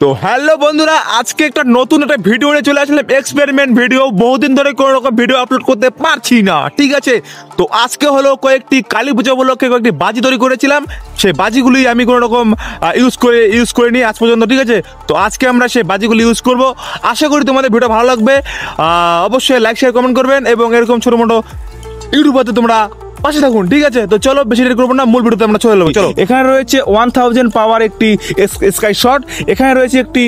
তো হ্যালো বন্ধুরা, আজকে একটা নতুন একটা ভিডিও নিয়ে চলে আসলাম। Experiment video. বহুদিন ধরে কোনো রকম ভিডিও আপলোড করতে পারছি না, ঠিক আছে। তো আজকে হলো কয়েকটি কালী পুজো উপলক্ষে কয়েকটি বাজি তৈরি করেছিলাম। সেই বাজিগুলি আমি কোনো রকম ইউজ করে নিই আজ পর্যন্ত, ঠিক আছে। তো আজকে আমরা সেই বাজিগুলি ইউজ করব। আশা করি তোমাদের ভিডিও ভালো লাগবে। অবশ্যই লাইক শেয়ার কমেন্ট করবেন এবং এরকম ছোটো মোটো ইউটিউবারতে তোমরা পাশে থাকুন, ঠিক আছে। তো চলো বেশি দেরি করবো না, মূল ভিডিওতে আমরা চলে যাবো। চলো, এখানে রয়েছে 1000 পাওয়ার একটি স্কাই শট, এখানে রয়েছে একটি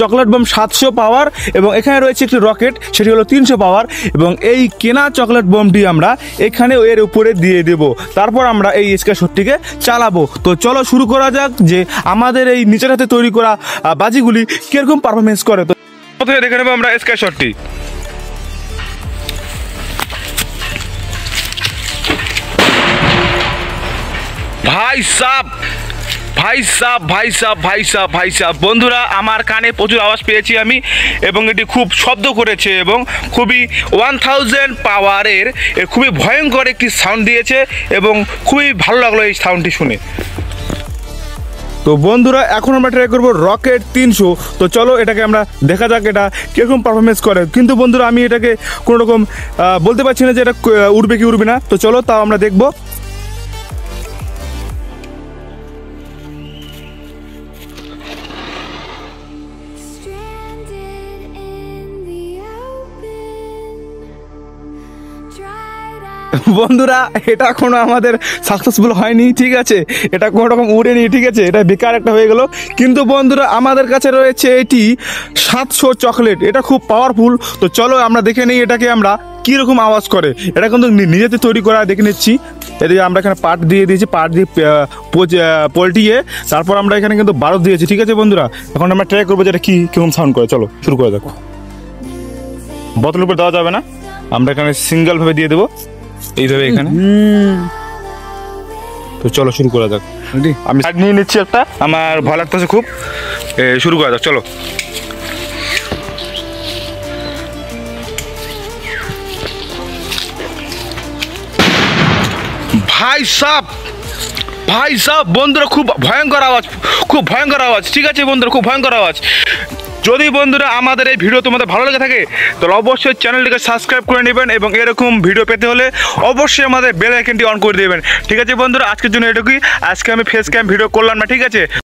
চকলেট বম 700 পাওয়ার এবং এখানে রয়েছে একটি রকেট, সেটি হলো 300 পাওয়ার। এবং এই কেনা চকলেট বমটি আমরা এখানে এর উপরে দিয়ে দেব, তারপর আমরা এই স্কাই শটটিকে চালাবো। তো চলো শুরু করা যাক যে আমাদের এই নিচের হাতে তৈরি করা বাজিগুলি কিরকম পারফরমেন্স করে। তো প্রথমে দেখে নেবো আমরা স্কাই শটটি। ভাই সাব ভাই সাব ভাই সাব ভাই সাব ভাই সাব বন্ধুরা, আমার কানে প্রচুর আওয়াজ পেয়েছি আমি এবং এটি খুব শব্দ করেছে এবং খুবই 1000 পাওয়ারের খুবই ভয়ঙ্কর একটি সাউন্ড দিয়েছে এবং খুবই ভালো লাগলো এই সাউন্ডটি শুনে। তো বন্ধুরা, এখন আমরা ট্রাই করবো রকেট 300। তো চলো এটাকে আমরা দেখা যাক এটা কীরকম পারফরমেন্স করে। কিন্তু বন্ধুরা, আমি এটাকে কোনো রকম বলতে পারছি না যে এটা উড়বে কি উড়বে না। তো চলো তাও আমরা দেখবো। বন্ধুরা, এটা কোনো আমাদের সাকসেসফুল হয়নি, ঠিক আছে। এটা কোনো রকম উড়েনি, ঠিক আছে। এটা বেকার একটা হয়ে গেল। কিন্তু বন্ধুরা, আমাদের কাছে রয়েছে এটি 700 চকলেট, এটা খুব পাওয়ারফুল। তো চলো আমরা দেখে নিই এটাকে আমরা কীরকম আওয়াজ করে। এটা কিন্তু নিজেতে তৈরি করা, দেখে নিচ্ছি। এদিকে আমরা এখানে পাট দিয়ে দিয়েছি, পাট দিয়ে পল্টিয়ে তারপর আমরা এখানে কিন্তু বারুদ দিয়েছি, ঠিক আছে বন্ধুরা। এখন আমরা ট্রাই করবো যে এটা কীরকম সাউন্ড করে। চলো শুরু করে দেখো। বোতলের উপর দেওয়া যাবে না, আমরা এখানে সিঙ্গেলভাবে দিয়ে দেবো এইভাবে এখানে। তো চলো শুরু করা যাক। আমি সাইড নিয়ে নিচ্ছি একটা, আমার ভয় লাগতেছে খুব। শুরু করা যাক, চলো। ভাই সাব ভাই সাব বন্ধুরা, খুব ভয়ঙ্কর আওয়াজ, খুব ভয়ঙ্কর আওয়াজ, ঠিক আছে বন্ধুরা, খুব ভয়ঙ্কর আওয়াজ। যদি বন্ধুরা আমাদের এই ভিডিও তোমাদের ভালো লেগে থাকে তাহলে অবশ্যই চ্যানেলটিকে সাবস্ক্রাইব করে নেবেন এবং এরকম ভিডিও পেতে হলে অবশ্যই আমাদের বেল আইকনটি অন করে দেবেন, ঠিক আছে বন্ধুরা। আজকের জন্য এটুকুই। আজকে আমি ফেস ক্যাম ভিডিও করলাম না, ঠিক আছে।